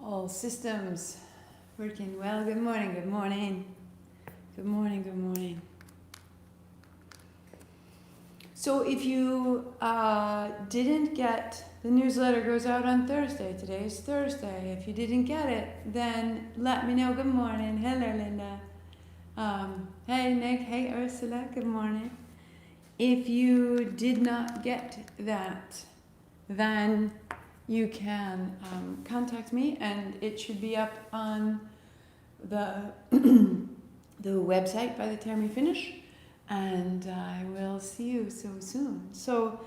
All systems working well. Good morning, good morning. Good morning, good morning. So if you didn't get, the newsletter goes out on Thursday. Today is Thursday. If you didn't get it, then let me know. Good morning. Hello, Linda. Hey, Nick. Hey, Ursula. Good morning. If you did not get that, then you can contact me, and it should be up on the the website by the time we finish, and I will see you so soon. So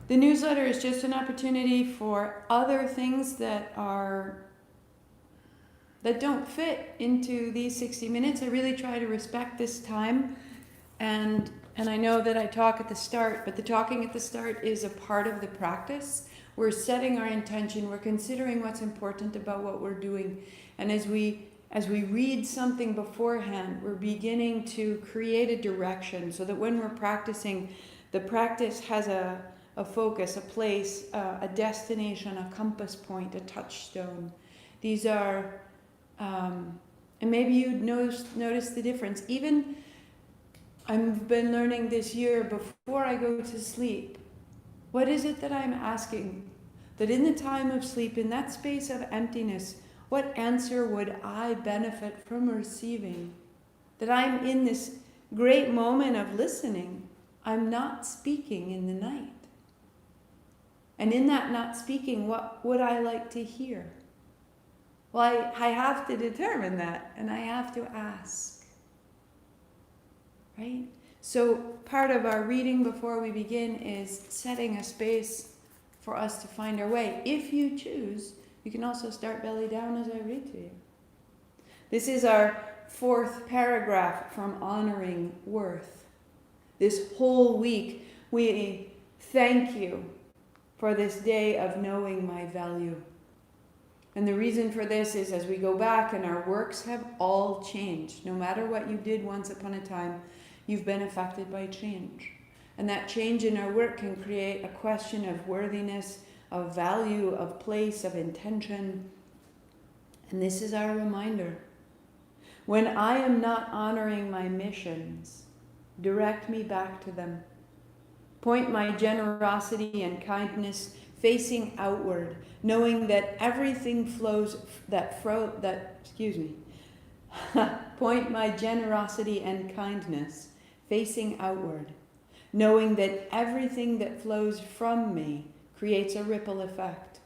the newsletter is just an opportunity for other things that don't fit into these 60 minutes. I really try to respect this time, and I know that I talk at the start, but the talking at the start is a part of the practice. We're setting our intention, we're considering what's important about what we're doing, and as we read something beforehand, we're beginning to create a direction so that when we're practicing, the practice has a focus, a place, a destination, a compass point, a touchstone. These are, and maybe you notice the difference. Even I've been learning this year, before I go to sleep, what is it that I'm asking? That in the time of sleep, in that space of emptiness, what answer would I benefit from receiving? That I'm in this great moment of listening. I'm not speaking in the night. And in that not speaking, what would I like to hear? Well, I have to determine that, and I have to ask. Right? So part of our reading before we begin is setting a space for us to find our way. If you choose, you can also start belly down as I read to you. This is our fourth paragraph from Honoring Worth. This whole week, we thank you for this day of knowing my value. And the reason for this is as we go back, and our works have all changed. No matter what you did once upon a time, you've been affected by change. And that change in our work can create a question of worthiness, of value, of place, of intention. And this is our reminder. When I am not honoring my missions, direct me back to them. Point my generosity and kindness facing outward, knowing that everything flows Point my generosity and kindness facing outward, knowing that everything that flows from me creates a ripple effect.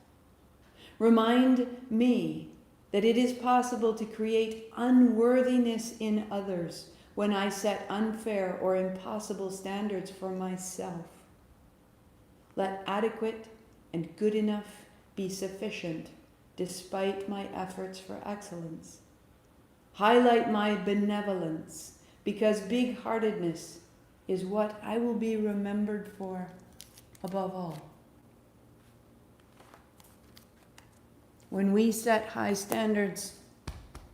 Remind me that it is possible to create unworthiness in others when I set unfair or impossible standards for myself. Let adequate and good enough be sufficient despite my efforts for excellence. Highlight my benevolence, because big-heartedness is what I will be remembered for above all. When we set high standards,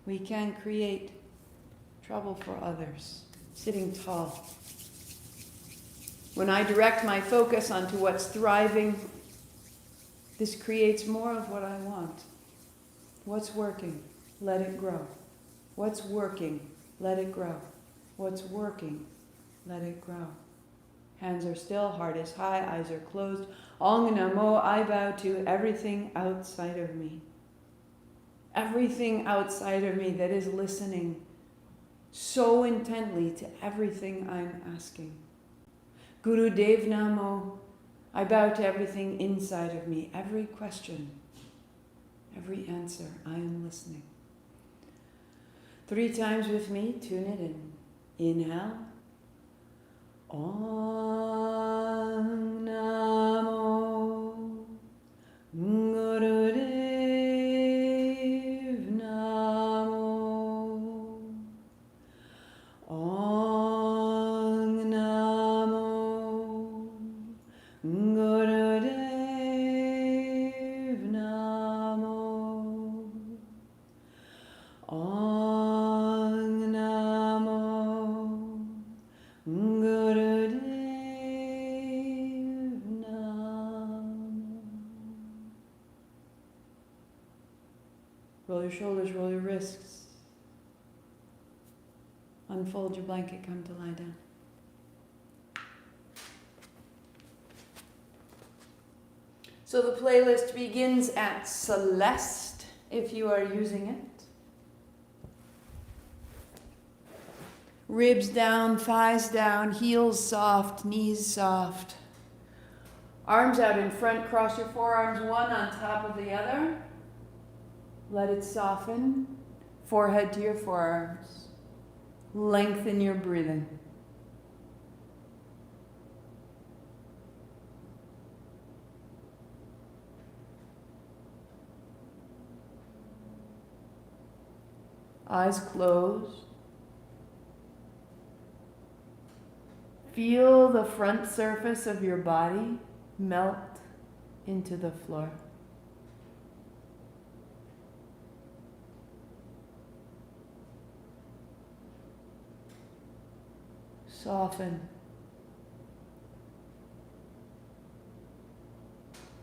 we can create trouble for others, sitting tall. When I direct my focus onto what's thriving, this creates more of what I want. What's working? Let it grow. What's working? Let it grow. What's working? Let it grow. Hands are still, heart is high, eyes are closed. Ong Namo, I bow to everything outside of me. Everything outside of me that is listening so intently to everything I'm asking. Guru Dev Namo, I bow to everything inside of me, every question, every answer, I am listening. 3 times with me, tune it in. Inhale. Om Namo Guru Dev Namo. Om Namo Guru Dev Namo. Om Namo Guru Dev Namo. your shoulders, roll your wrists. Unfold your blanket, come to lie down. So the playlist begins at Celeste, if you are using it. Ribs down, thighs down, heels soft, knees soft. Arms out in front, cross your forearms one on top of the other. Let it soften. Forehead to your forearms. Lengthen your breathing. Eyes closed. Feel the front surface of your body melt into the floor. Soften.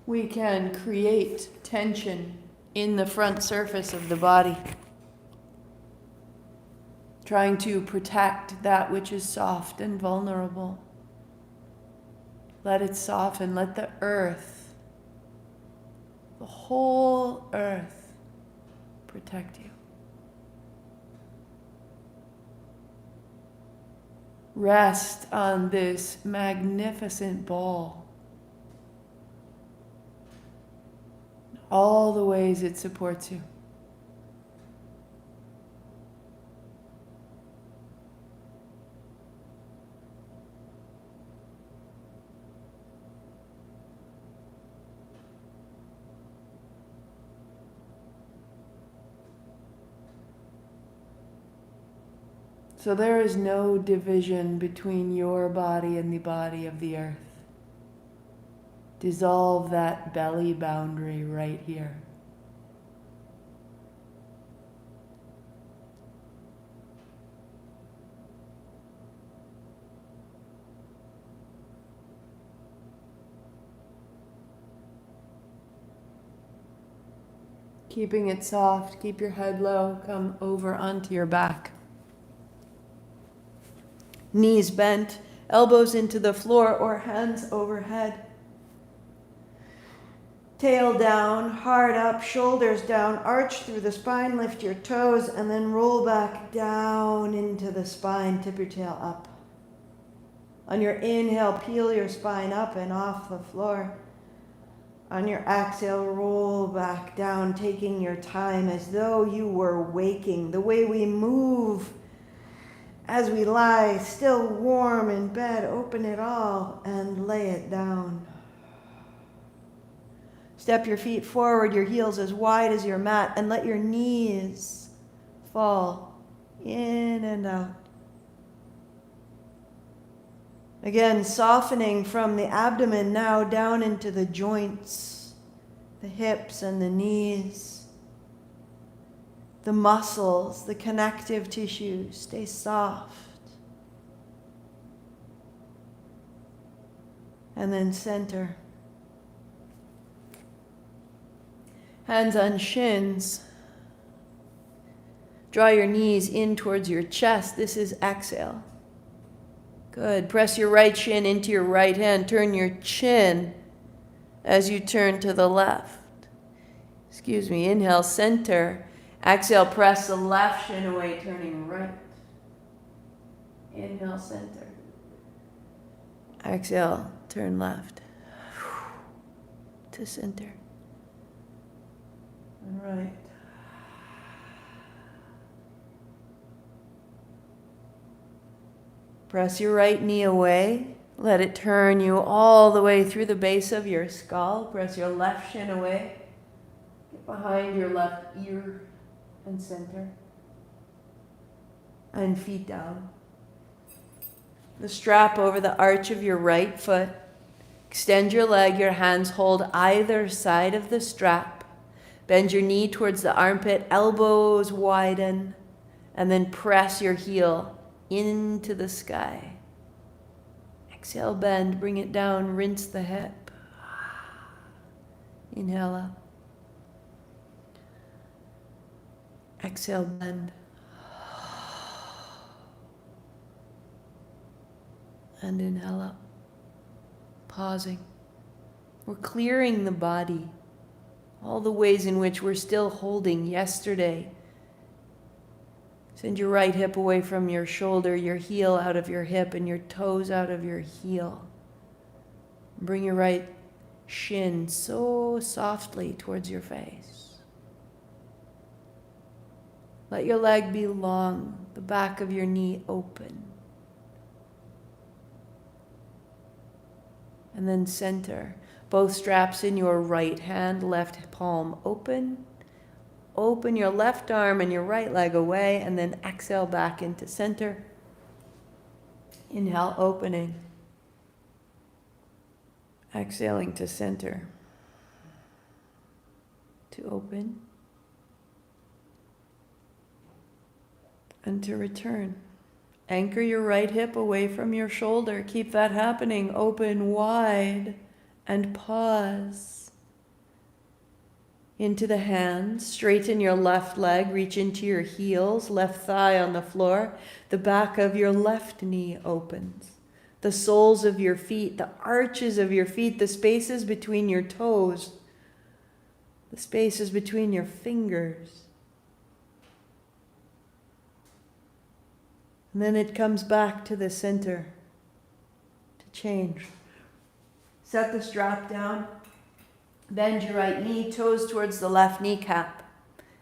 We can create tension in the front surface of the body, trying to protect that which is soft and vulnerable. Let it soften. Let the earth, the whole earth, protect you. Rest on this magnificent ball. All the ways it supports you. So there is no division between your body and the body of the earth. Dissolve that belly boundary right here. Keeping it soft, keep your head low, come over onto your back. Knees bent, elbows into the floor or hands overhead. Tail down, heart up, shoulders down, arch through the spine, lift your toes, and then roll back down into the spine, tip your tail up. On your inhale, peel your spine up and off the floor. On your exhale, roll back down, taking your time as though you were waking. The way we move as we lie, still warm in bed, open it all and lay it down. Step your feet forward, your heels as wide as your mat, and let your knees fall in and out. Again, softening from the abdomen now down into the joints, the hips and the knees. The muscles, the connective tissue, stay soft. And then center. Hands on shins. Draw your knees in towards your chest. This is exhale. Good. Press your right shin into your right hand. Turn your chin as you turn to the left. Inhale, center. Exhale, press the left shin away, turning right. Inhale, center. Exhale, turn left. To center. And right. Press your right knee away. Let it turn you all the way through the base of your skull. Press your left shin away. Get behind your left ear and center. And feet down. The strap over the arch of your right foot. Extend your leg. Your hands hold either side of the strap. Bend your knee towards the armpit. Elbows widen. And then press your heel into the sky. Exhale, bend, bring it down, rinse the hip. Inhale up. Exhale, bend. And inhale up. Pausing. We're clearing the body. All the ways in which we're still holding yesterday. Send your right hip away from your shoulder, your heel out of your hip, and your toes out of your heel. Bring your right shin so softly towards your face. Let your leg be long, the back of your knee open. And then center. Both straps in your right hand, left palm open. Open your left arm and your right leg away, and then exhale back into center. Inhale, opening. Exhaling to center. To open. And to return. Anchor your right hip away from your shoulder. Keep that happening. Open wide and pause. Into the hands. Straighten your left leg. Reach into your heels. Left thigh on the floor. The back of your left knee opens. The soles of your feet, the arches of your feet, the spaces between your toes, the spaces between your fingers. And then it comes back to the center to change. Set the strap down. Bend your right knee, toes towards the left kneecap,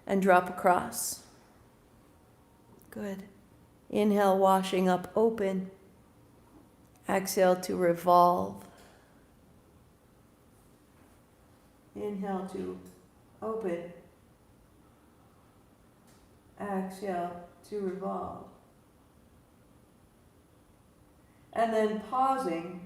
and drop across. Good. Inhale, washing up, open. Exhale to revolve. Inhale to open. Exhale to revolve. And then pausing.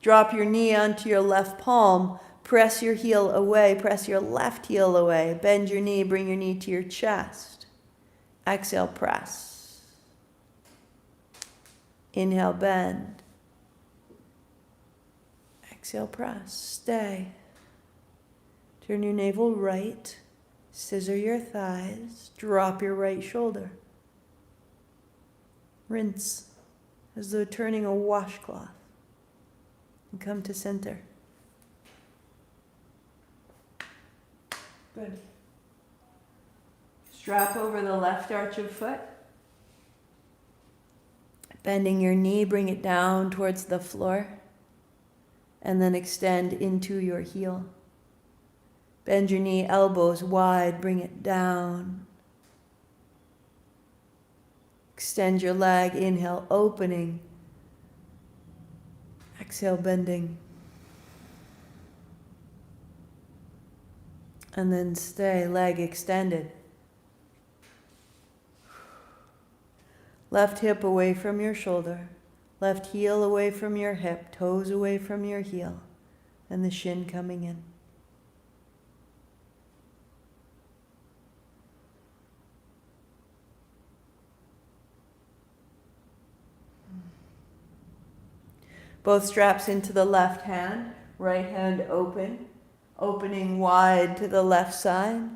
Drop your knee onto your left palm. Press your heel away. Press your left heel away. Bend your knee. Bring your knee to your chest. Exhale, press. Inhale, bend. Exhale, press. Stay. Turn your navel right. Scissor your thighs. Drop your right shoulder. Rinse as though turning a washcloth. And come to center. Good. Strap over the left arch of foot. Bending your knee, bring it down towards the floor. And then extend into your heel. Bend your knee, elbows wide, bring it down. Extend your leg, inhale, opening. Exhale, bending. And then stay, leg extended. Left hip away from your shoulder. Left heel away from your hip. Toes away from your heel. And the shin coming in. Both straps into the left hand. Right hand open. Opening wide to the left side.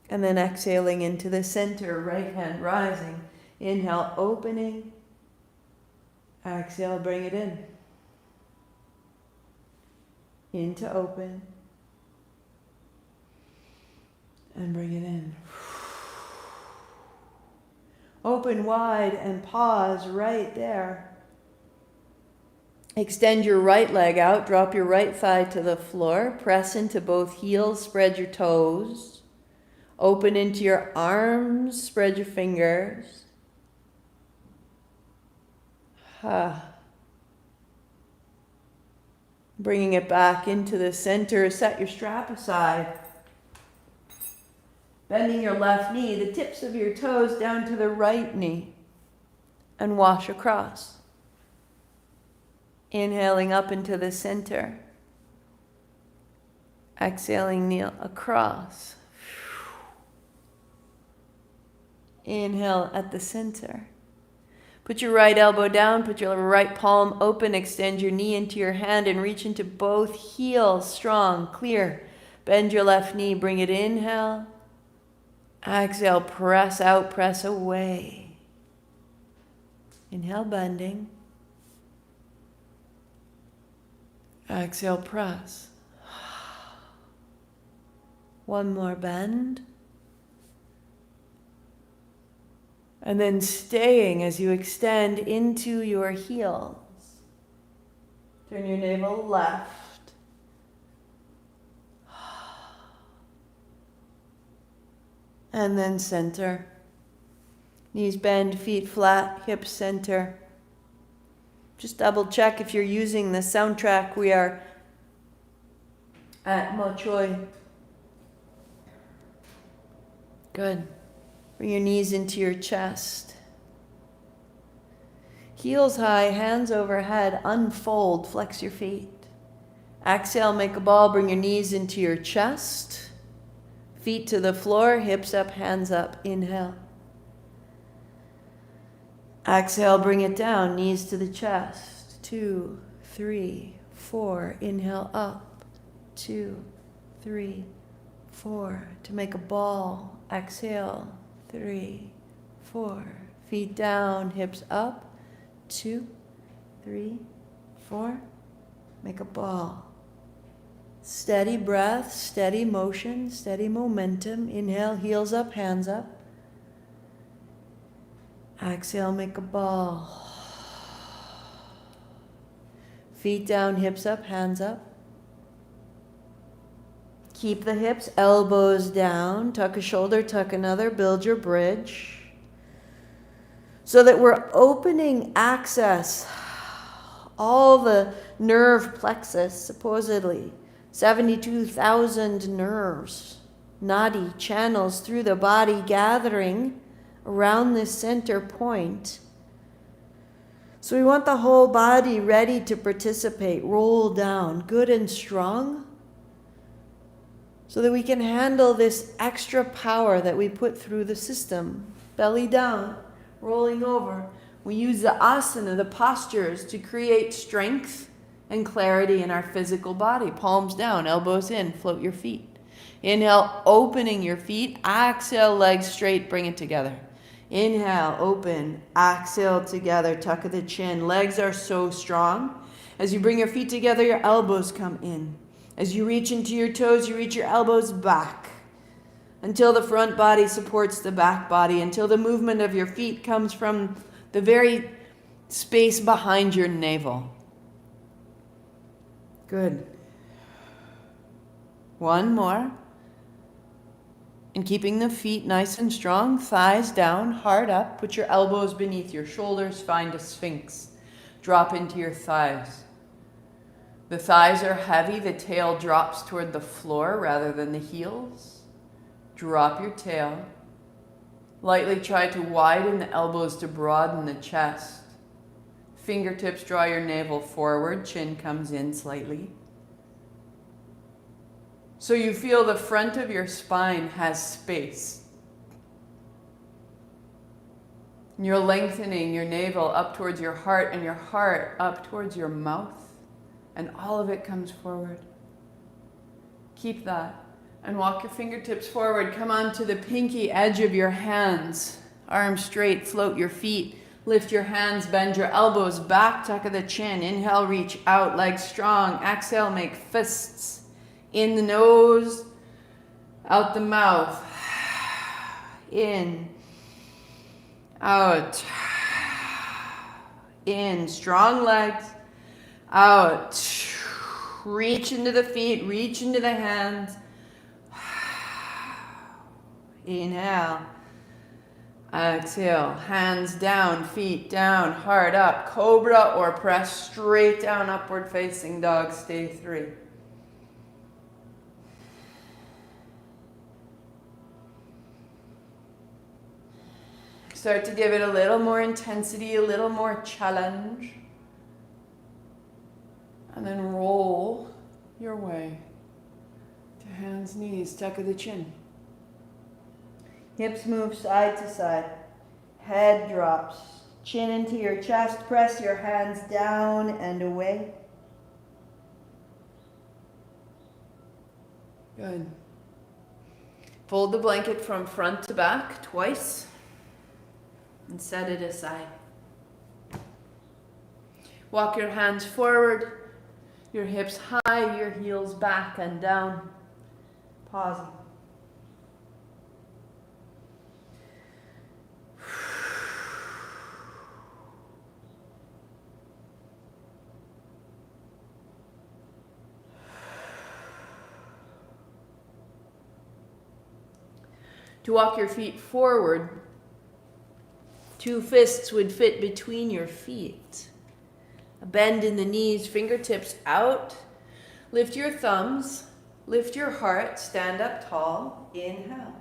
And then exhaling into the center. Right hand rising. Inhale, opening. Exhale, bring it in. Into open. And bring it in. Open wide and pause right there. Extend your right leg out. Drop your right thigh to the floor. Press into both heels. Spread your toes. Open into your arms. Spread your fingers. Bringing it back into the center. Set your strap aside. Bending your left knee, the tips of your toes down to the right knee. And wash across. Inhaling up into the center. Exhaling, kneel across. Inhale at the center. Put your right elbow down, put your right palm open, extend your knee into your hand and reach into both heels, strong, clear. Bend your left knee, bring it inhale. Exhale, press out, press away. Inhale, bending. Exhale, press. One more bend. And then staying as you extend into your heels. Turn your navel left. And then center. Knees bend, feet flat, hips center. Just double check if you're using the soundtrack. We are at Mo Choi. Good. Bring your knees into your chest. Heels high, hands overhead, unfold, flex your feet. Exhale, make a ball, bring your knees into your chest. Feet to the floor, hips up, hands up. Inhale. Exhale, bring it down, knees to the chest. 2, 3, 4. Inhale up. 2, 3, 4. To make a ball. Exhale. 3, 4. Feet down, hips up. 2, 3, 4. Make a ball. Steady breath, steady motion, steady momentum. Inhale, heels up, hands up. Exhale, make a ball. Feet down, hips up, hands up. Keep the hips, elbows down. Tuck a shoulder, tuck another. Build your bridge. So that we're opening access. All the nerve plexus, supposedly. 72,000 nerves, nadi channels through the body gathering around this center point. So we want the whole body ready to participate, roll down, good and strong, so that we can handle this extra power that we put through the system. Belly down, rolling over. We use the asana, the postures, to create strength and clarity in our physical body. Palms down, elbows in, float your feet. Inhale, opening your feet. Exhale, legs straight, bring it together. Inhale, open. Exhale, together, tuck of the chin. Legs are so strong. As you bring your feet together, your elbows come in. As you reach into your toes, you reach your elbows back until the front body supports the back body, until the movement of your feet comes from the very space behind your navel. Good. One more. And keeping the feet nice and strong, thighs down, heart up. Put your elbows beneath your shoulders. Find a sphinx. Drop into your thighs. The thighs are heavy. The tail drops toward the floor rather than the heels. Drop your tail. Lightly try to widen the elbows to broaden the chest. Fingertips draw your navel forward, chin comes in slightly. So you feel the front of your spine has space. You're lengthening your navel up towards your heart and your heart up towards your mouth, and all of it comes forward. Keep that and walk your fingertips forward. Come onto the pinky edge of your hands. Arms straight, float your feet. Lift your hands, bend your elbows back, tuck of the chin. Inhale, reach out, legs strong. Exhale, make fists. In the nose, out the mouth. In, out. In, strong legs. Out. Reach into the feet, reach into the hands. Inhale. Exhale, hands down, feet down, heart up, cobra or press straight down, upward facing dog, stay 3. Start to give it a little more intensity, a little more challenge. And then roll your way to hands, knees, tuck of the chin. Hips move side to side. Head drops. Chin into your chest. Press your hands down and away. Good. Fold the blanket from front to back twice and set it aside. Walk your hands forward, your hips high, your heels back and down. Pausing. To walk your feet forward, 2 fists would fit between your feet. A bend in the knees, fingertips out. Lift your thumbs, lift your heart, stand up tall. Inhale.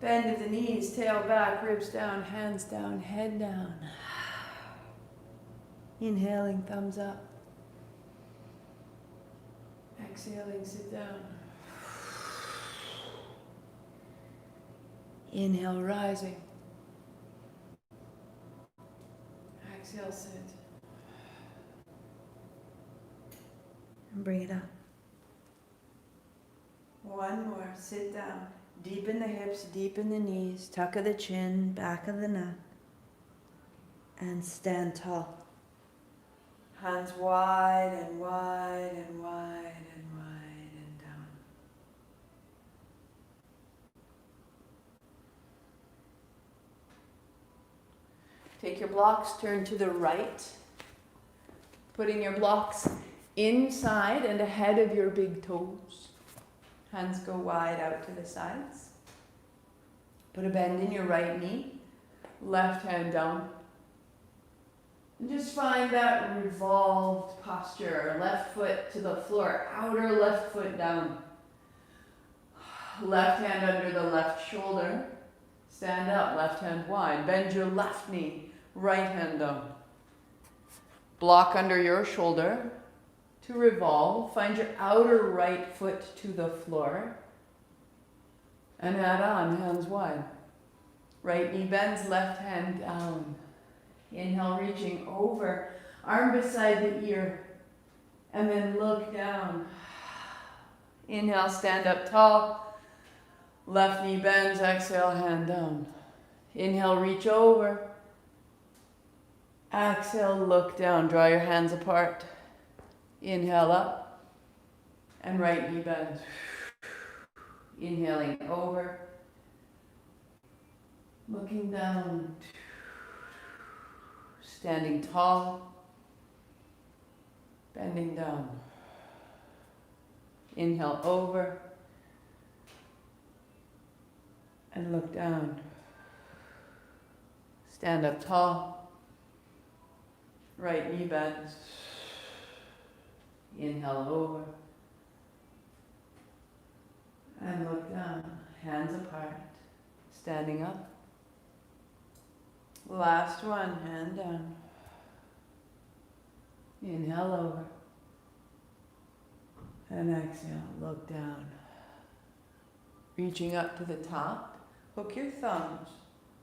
Bend at the knees, tail back, ribs down, hands down, head down. Inhaling, thumbs up. Exhaling, sit down. Inhale, rising. Exhale, sit. And bring it up. One more, sit down. Deepen the hips, deepen the knees, tuck of the chin, back of the neck. And stand tall. Hands wide and wide and wide and wide and down. Take your blocks, turn to the right, putting your blocks inside and ahead of your big toes. Hands go wide out to the sides. Put a bend in your right knee, left hand down. And just find that revolved posture. Left foot to the floor, outer left foot down. Left hand under the left shoulder. Stand up, left hand wide. Bend your left knee, right hand down. Block under your shoulder to revolve. Find your outer right foot to the floor. And add on, hands wide. Right knee bends, left hand down. Inhale, reaching over, arm beside the ear. And then look down. Inhale, stand up tall. Left knee bends, exhale, hand down. Inhale, reach over. Exhale, look down. Draw your hands apart. Inhale up. And right knee bends. Inhaling over. Looking down. Standing tall. Bending down. Inhale over. And look down. Stand up tall. Right knee bends. Inhale over. And look down. Hands apart. Standing up. Last one, hand down. Inhale over. And exhale, look down. Reaching up to the top. Hook your thumbs.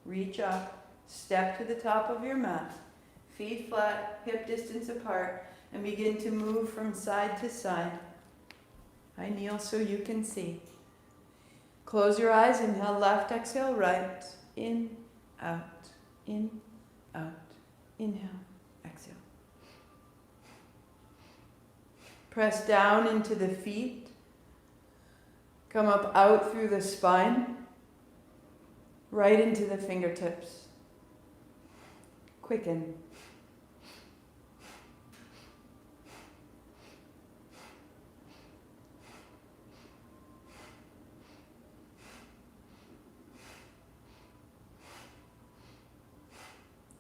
Reach up. Step to the top of your mat. Feet flat, hip distance apart, and begin to move from side to side. I kneel so you can see. Close your eyes, inhale left, exhale right. In, out, in, out. Inhale, exhale. Press down into the feet. Come up out through the spine. Right into the fingertips. Quicken.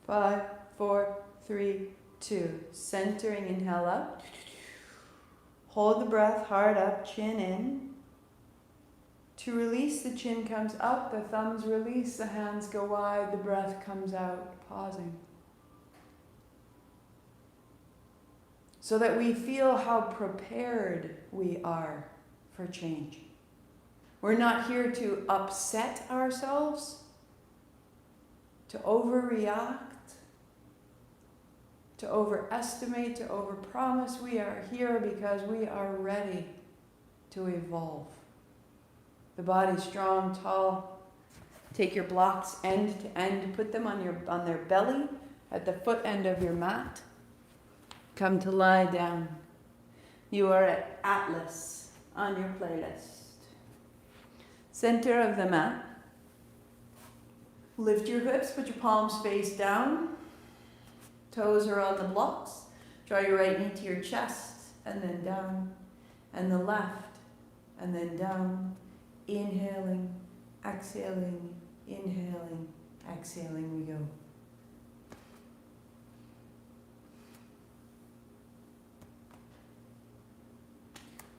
Five, four, three, two. Centering, inhale up. Hold the breath hard up, chin in. To release, the chin comes up, the thumbs release, the hands go wide, the breath comes out, pausing. So that we feel how prepared we are for change. We're not here to upset ourselves, to overreact, to overestimate, to overpromise. We are here because we are ready to evolve. The body's strong, tall. Take your blocks end to end, put them on their belly at the foot end of your mat. Come to lie down. You are at Atlas on your playlist. Center of the mat. Lift your hips, put your palms face down. Toes are on the blocks. Draw your right knee to your chest, and then down. And the left, and then down. Inhaling, exhaling, inhaling, exhaling we go.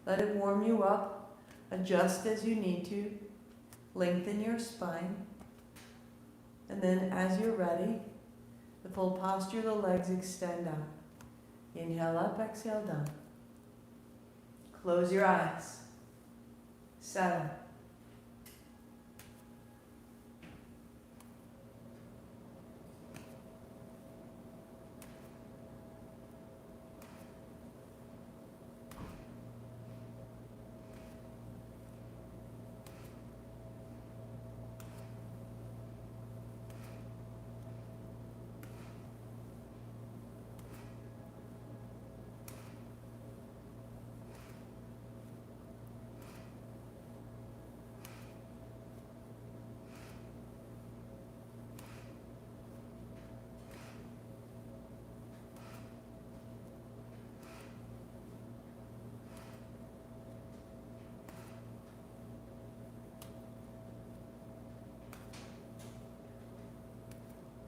Let it warm you up. Adjust as you need to. Lengthen your spine. And then as you're ready, the full posture, the legs extend out. Inhale up, exhale down. Close your eyes. Settle.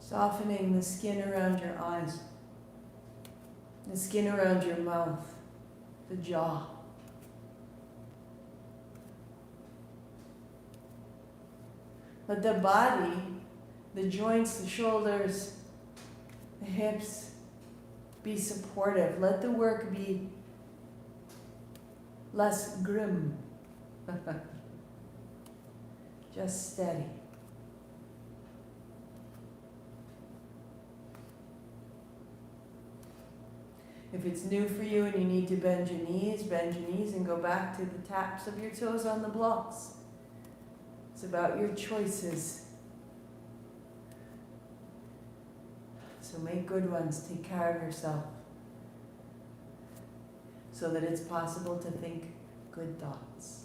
Softening the skin around your eyes, the skin around your mouth, the jaw. Let the body, the joints, the shoulders, the hips be supportive. Let the work be less grim, just steady. If it's new for you and you need to bend your knees and go back to the taps of your toes on the blocks. It's about your choices. So make good ones, take care of yourself, so that it's possible to think good thoughts.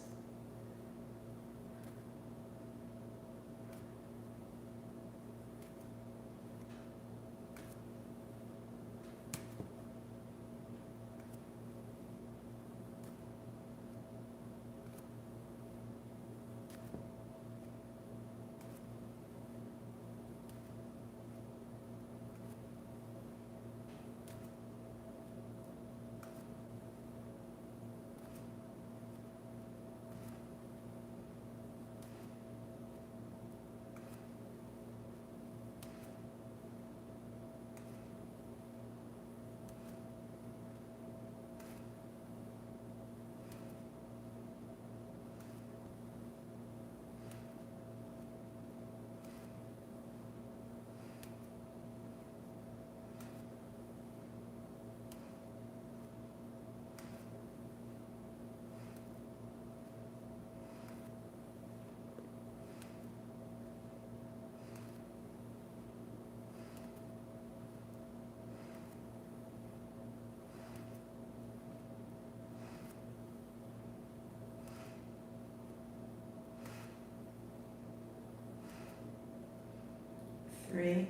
Three,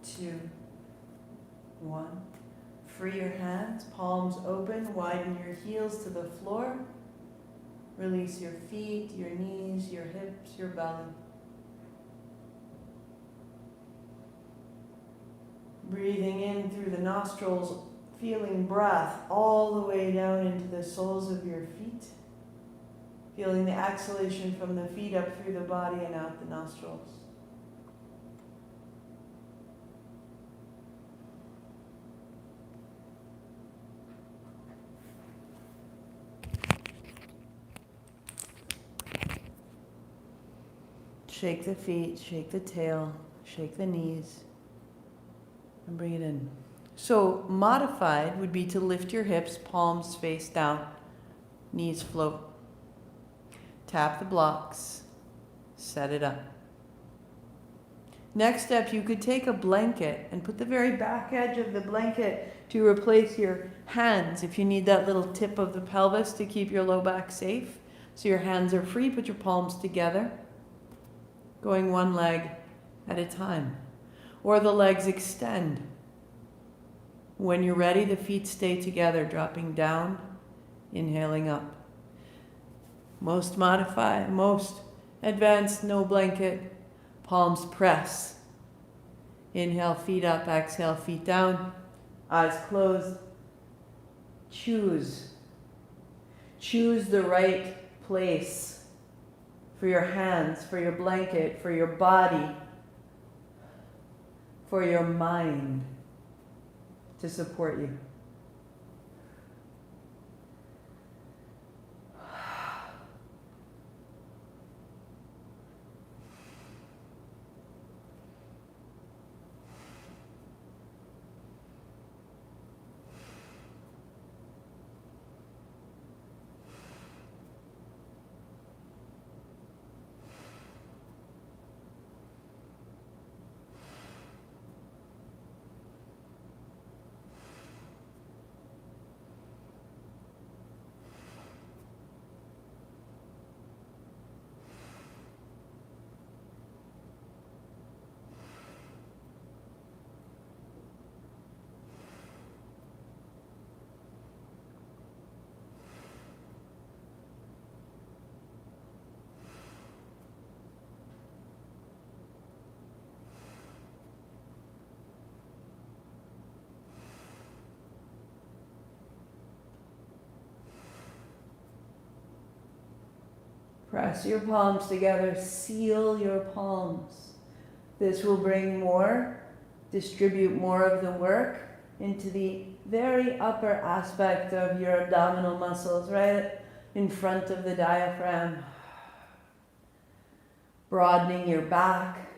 two, one. Free your hands, palms open, widen your heels to the floor. Release your feet, your knees, your hips, your belly. Breathing in through the nostrils, feeling breath all the way down into the soles of your feet. Feeling the exhalation from the feet up through the body and out the nostrils. Shake the feet, shake the tail, shake the knees, and bring it in. So modified would be to lift your hips, palms face down. knees float. Tap the blocks, set it up. Next step, you could take a blanket and put the very back edge of the blanket to replace your hands. If you need that little tip of the pelvis to keep your low back safe, so your hands are free, put your palms together, going one leg at a time. Or the legs extend. When you're ready, the feet stay together, dropping down, inhaling up. Most advanced, no blanket, palms press. Inhale, feet up, exhale, feet down, eyes closed. Choose the right place for your hands, for your blanket, for your body, for your mind to support you. Press your palms together, seal your palms. This will distribute more of the work into the very upper aspect of your abdominal muscles, right in front of the diaphragm. Broadening your back.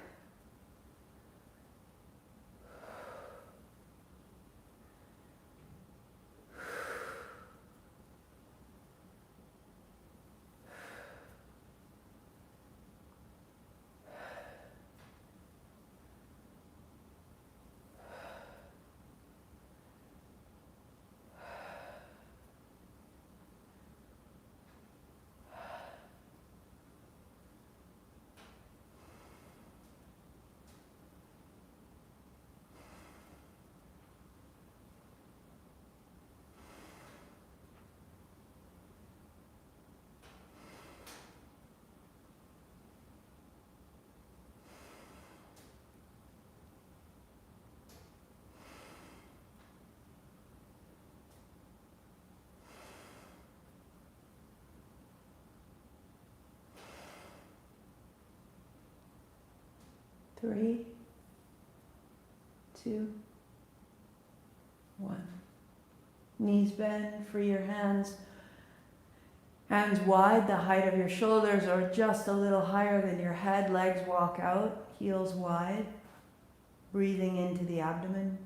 Three, two, one. Knees bend, free your hands. Hands wide, the height of your shoulders, or just a little higher than your head. Legs walk out, heels wide. Breathing into the abdomen.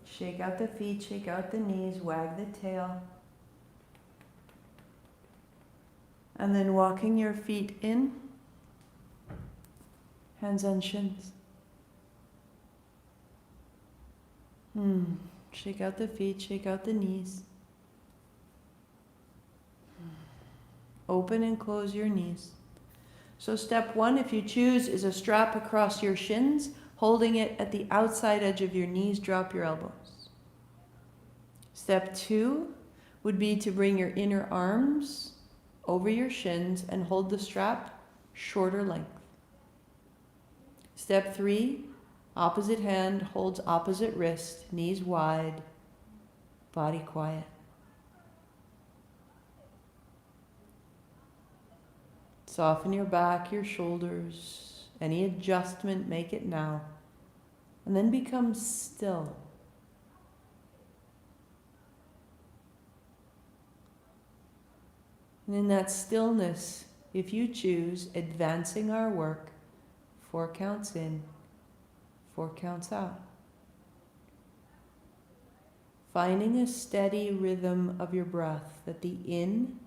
Shake out the feet, shake out the knees, wag the tail. And then walking your feet in, hands on shins. Shake out the feet, shake out the knees. Open and close your knees. So step one, if you choose, is a strap across your shins, holding it at the outside edge of your knees, drop your elbows. Step two would be to bring your inner arms over your shins and hold the strap shorter length. Step three, opposite hand holds opposite wrist, knees wide, body quiet. Soften your back, your shoulders. Any adjustment, make it now. And then become still. And in that stillness, if you choose, advancing our work, 4 counts in, 4 counts out. Finding a steady rhythm of your breath, that the in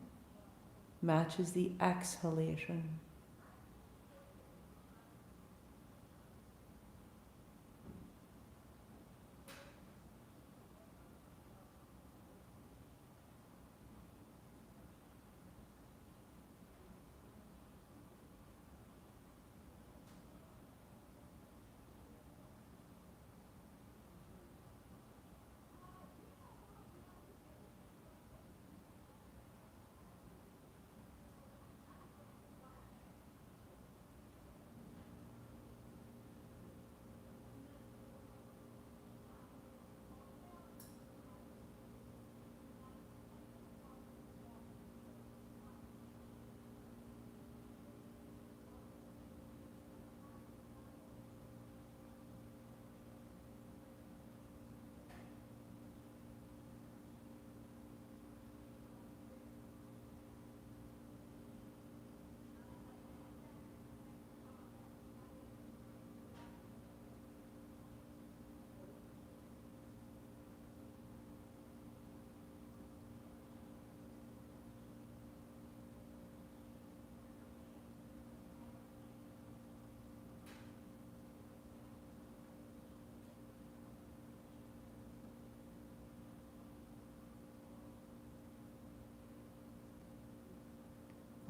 matches the exhalation.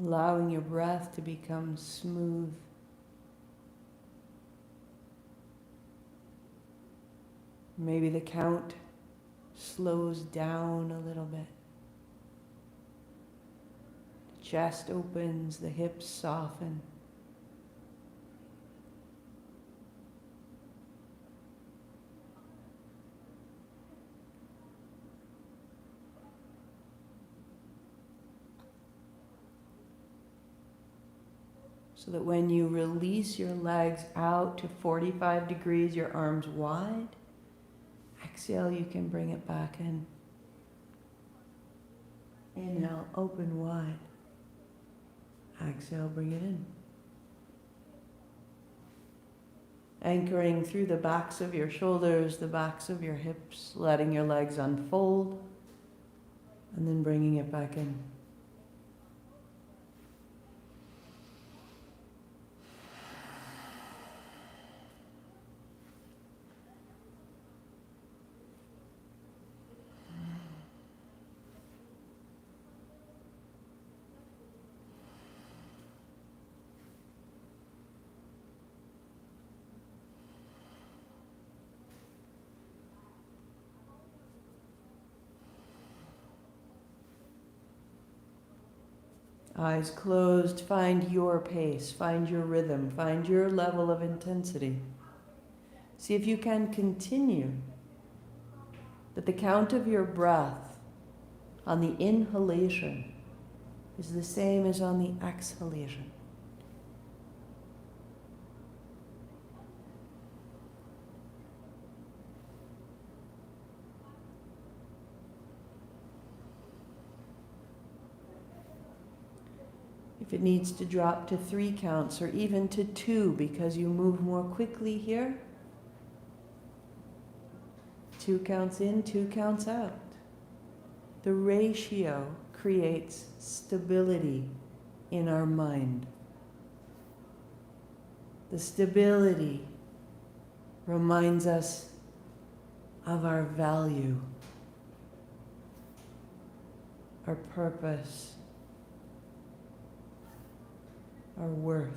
Allowing your breath to become smooth. Maybe the count slows down a little bit. The chest opens, the hips soften. So that when you release your legs out to 45 degrees, your arms wide, exhale, you can bring it back in. Inhale, open wide. Exhale, bring it in. Anchoring through the backs of your shoulders, the backs of your hips, letting your legs unfold, and then bringing it back in. Eyes closed, find your pace, find your rhythm, find your level of intensity. See if you can continue that the count of your breath on the inhalation is the same as on the exhalation. If it needs to drop to 3 counts or even to 2 because you move more quickly here, 2 counts in, 2 counts out. The ratio creates stability in our mind. The stability reminds us of our value, our purpose, our worth.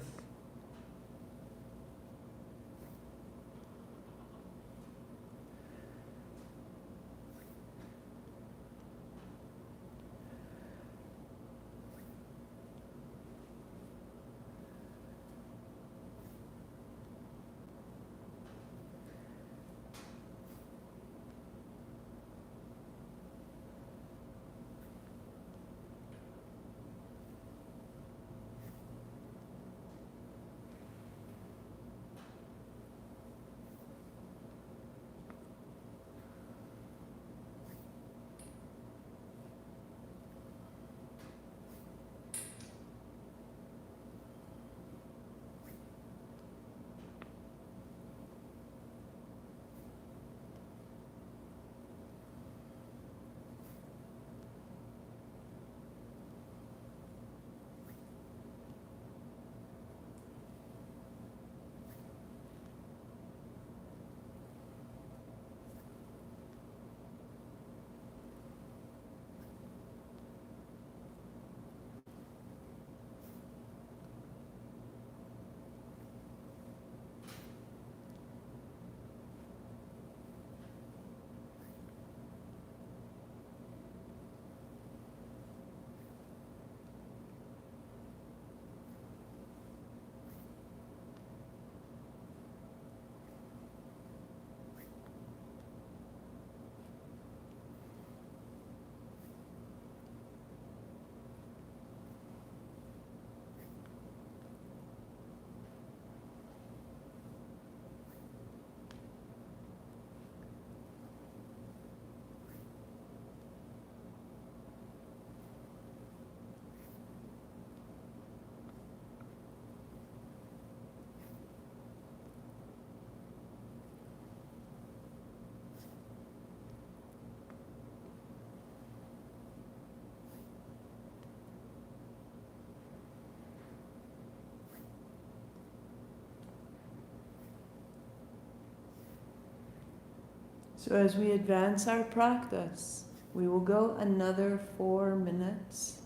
So as we advance our practice, we will go another 4 minutes,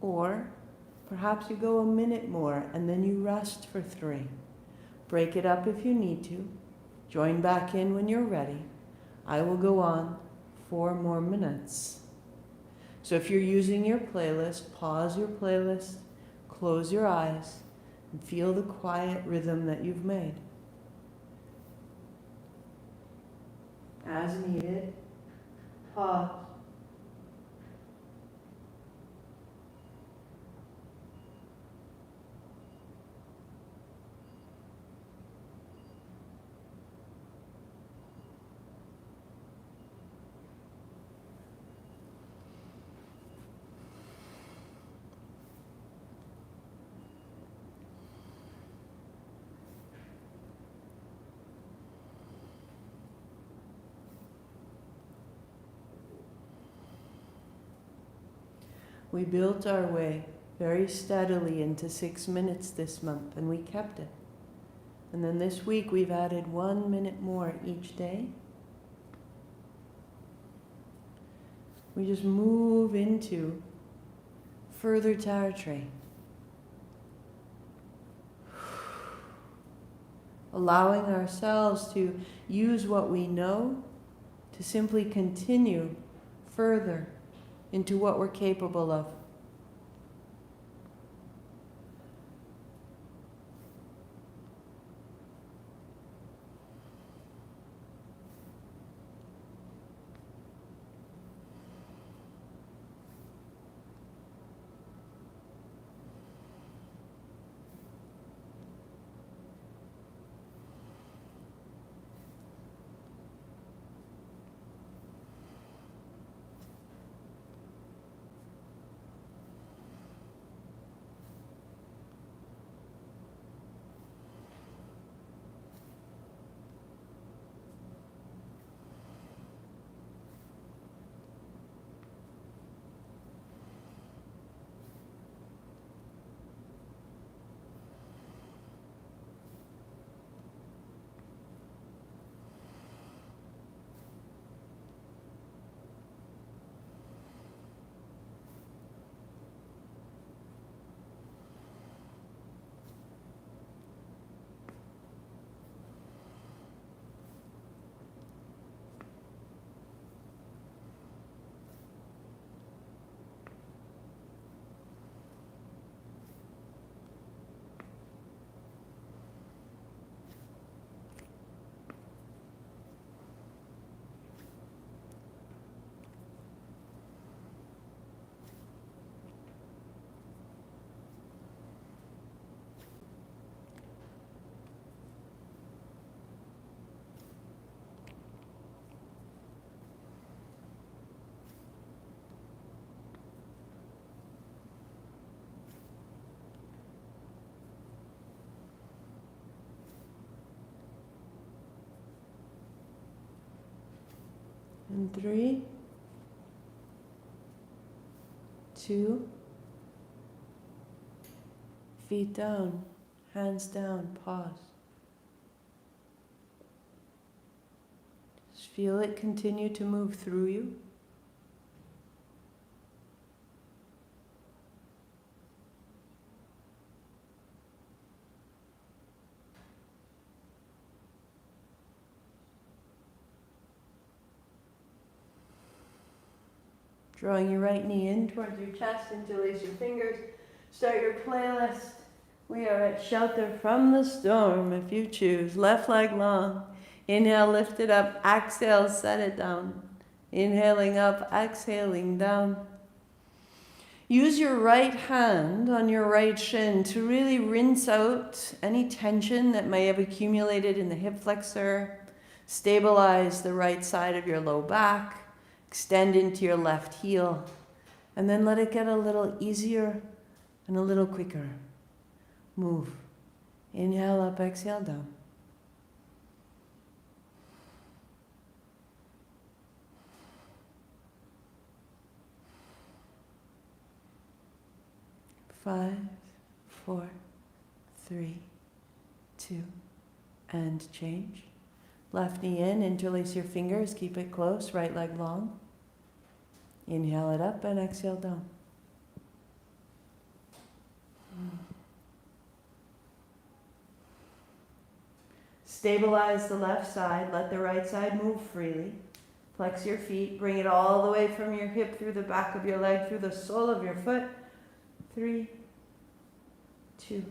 or perhaps you go a minute more and then you rest for 3. Break it up if you need to. Join back in when you're ready. I will go on 4 more minutes. So if you're using your playlist, pause your playlist, close your eyes, and feel the quiet rhythm that you've made. As needed, pause. We built our way very steadily into 6 minutes this month, and we kept it. And then this week we've added 1 minute more each day. We just move into further territory. Allowing ourselves to use what we know to simply continue further into what we're capable of. And 3, 2, feet down, hands down, pause. Just feel it continue to move through you. Drawing your right knee in towards your chest, interlace your fingers, start your playlist. We are at Shelter from the Storm if you choose. Left leg long. Inhale, lift it up. Exhale, set it down. Inhaling up, exhaling down. Use your right hand on your right shin to really rinse out any tension that may have accumulated in the hip flexor. Stabilize the right side of your low back. Extend into your left heel, and then let it get a little easier and a little quicker. Move. Inhale up, exhale down. Five, 4, 3, 2, and change. Left knee in, interlace your fingers, keep it close, right leg long. Inhale it up and exhale down. Stabilize the left side, let the right side move freely. Flex your feet, bring it all the way from your hip through the back of your leg, through the sole of your foot. 3, 2,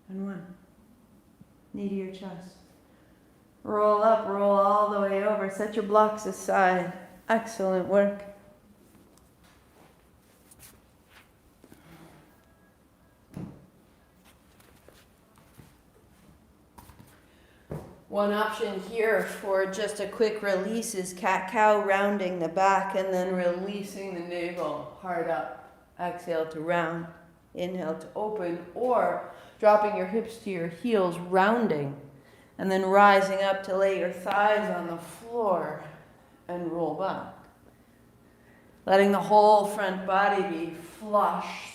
and 1. Knee to your chest. Roll up, roll all the way over. Set your blocks aside. Excellent work. One option here for just a quick release is cat-cow, rounding the back and then releasing the navel, hard up. Exhale to round. Inhale to open, or dropping your hips to your heels, rounding, and then rising up to lay your thighs on the floor and roll back. Letting the whole front body be flushed.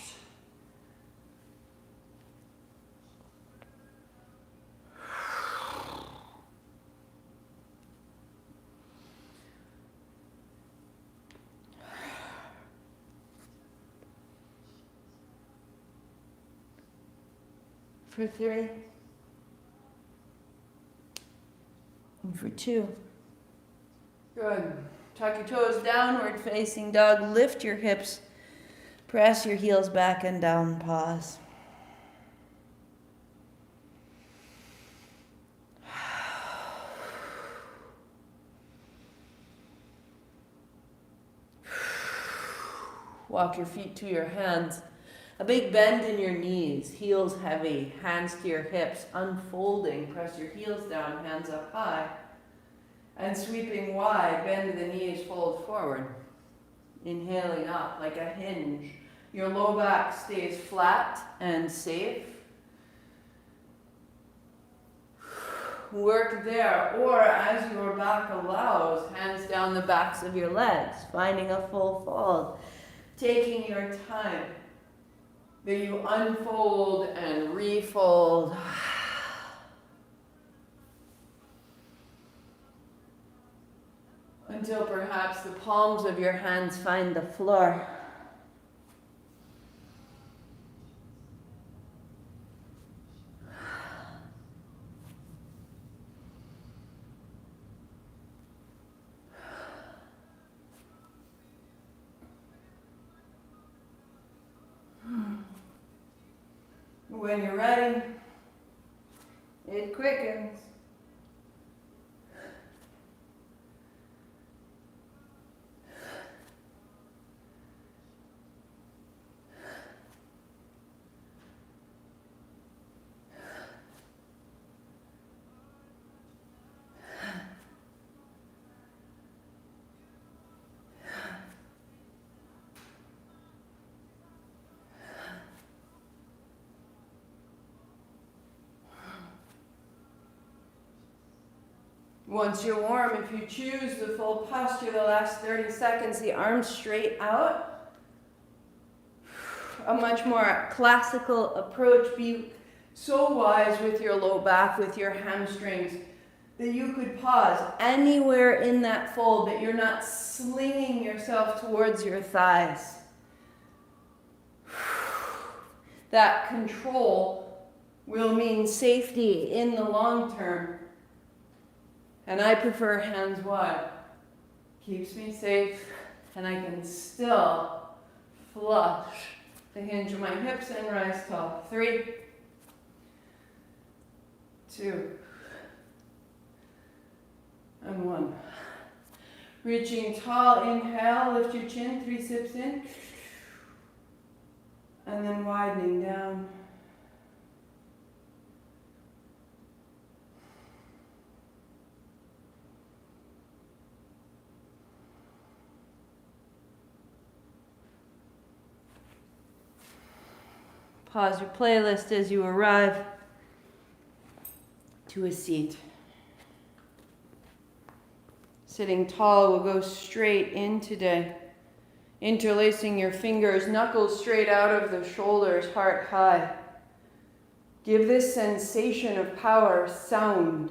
For 3. And for 2. Good. Tuck your toes, downward facing dog. Lift your hips. Press your heels back and down. Pause. Walk your feet to your hands. A big bend in your knees, heels heavy, hands to your hips, unfolding. Press your heels down, hands up high. And sweeping wide, bend the knees, fold forward. Inhaling up like a hinge. Your low back stays flat and safe. Work there, or as your back allows, hands down the backs of your legs, finding a full fold. Taking your time. That you unfold and refold. Until perhaps the palms of your hands find the floor. When you're ready, it quickens. Once you're warm, if you choose the full posture, the last 30 seconds, the arms straight out. A much more classical approach. Be so wise with your low back, with your hamstrings, that you could pause anywhere in that fold, that you're not slinging yourself towards your thighs. That control will mean safety in the long term. And I prefer hands wide. Keeps me safe, and I can still flush the hinge of my hips and rise tall. 3, 2, and 1. Reaching tall, inhale, lift your chin, 3 sips in. And then widening down. Pause your playlist as you arrive to a seat. Sitting tall, we'll go straight in today. Interlacing your fingers, knuckles straight out of the shoulders, heart high. Give this sensation of power sound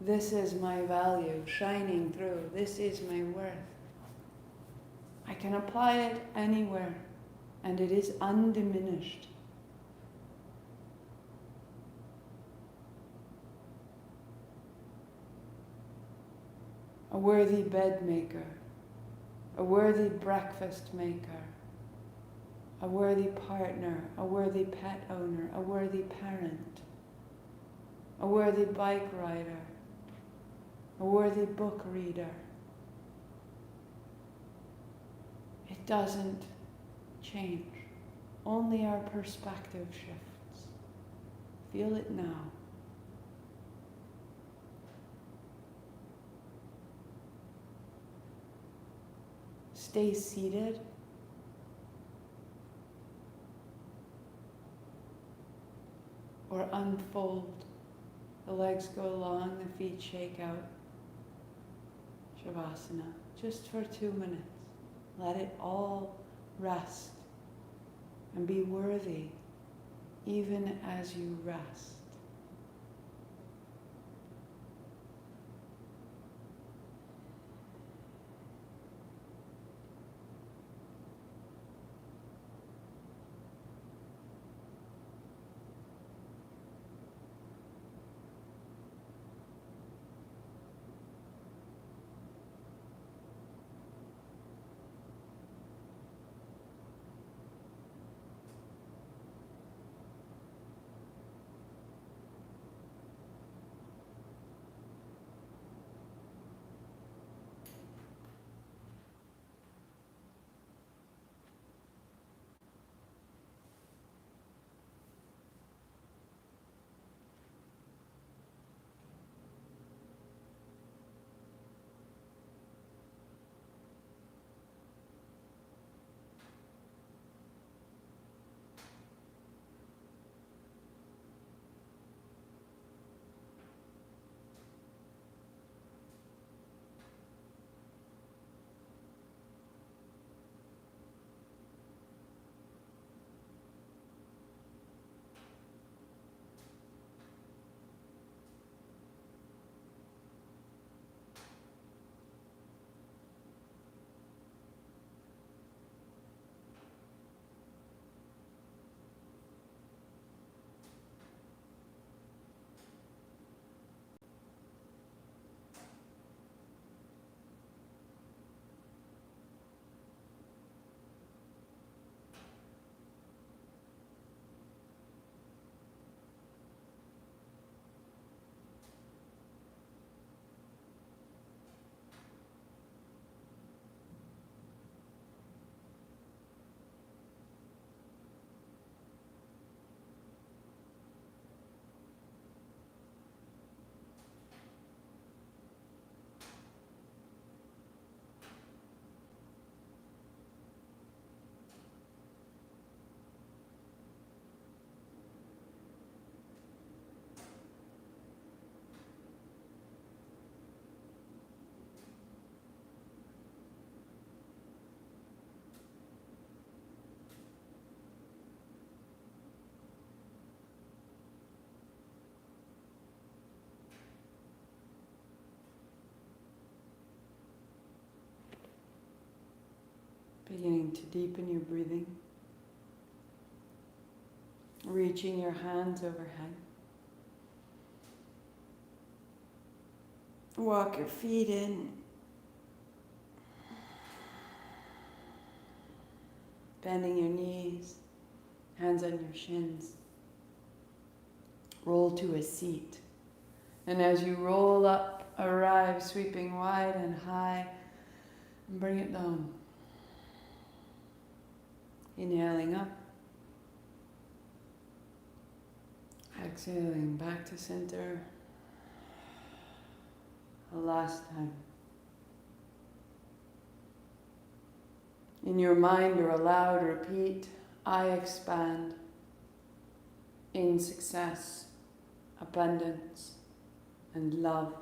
This is my value shining through. This is my worth. I can apply it anywhere, and it is undiminished. A worthy bed maker, a worthy breakfast maker, a worthy partner, a worthy pet owner, a worthy parent, a worthy bike rider, a worthy book reader. It doesn't change. Only our perspective shifts. Feel it now. Stay seated. Or unfold. The legs go long, the feet shake out. Shavasana. Just for 2 minutes. Let it all rest. And be worthy even as you rest. Beginning to deepen your breathing. Reaching your hands overhead. Walk your feet in. Bending your knees, hands on your shins. Roll to a seat. And as you roll up, arrive sweeping wide and high, and bring it down. Inhaling up. Exhaling back to center. A last time. In your mind or aloud repeat, I expand in success, abundance, and love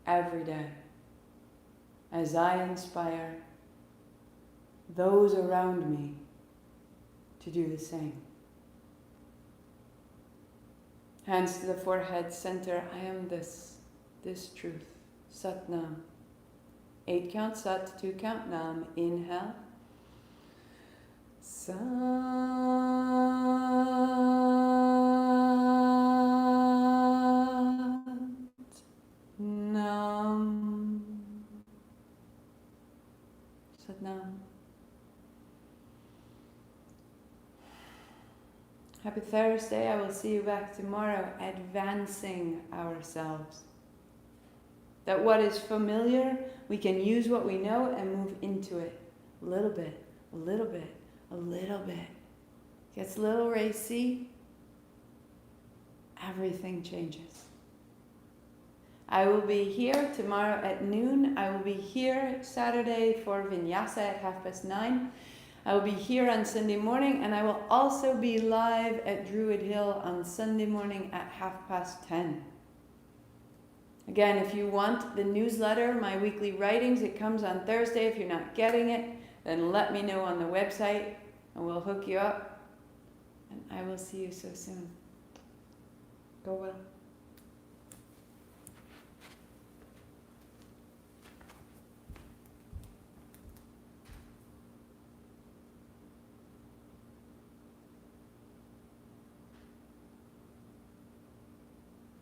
every day as I inspire those around me to do the same. Hands to the forehead center. I am this truth. Sat Nam. 8 count Sat, 2 count Nam. Inhale. Sat Nam. Sat Nam. Happy Thursday. I will see you back tomorrow, advancing ourselves. That what is familiar, we can use what we know and move into it. A little bit, a little bit, a little bit. Gets a little racy, everything changes. I will be here tomorrow at noon. I will be here Saturday for vinyasa at 9:30. I will be here on Sunday morning, and I will also be live at Druid Hill on Sunday morning at 10:30. Again, if you want the newsletter, my weekly writings, it comes on Thursday. If you're not getting it, then let me know on the website, and we'll hook you up. And I will see you so soon. Go well.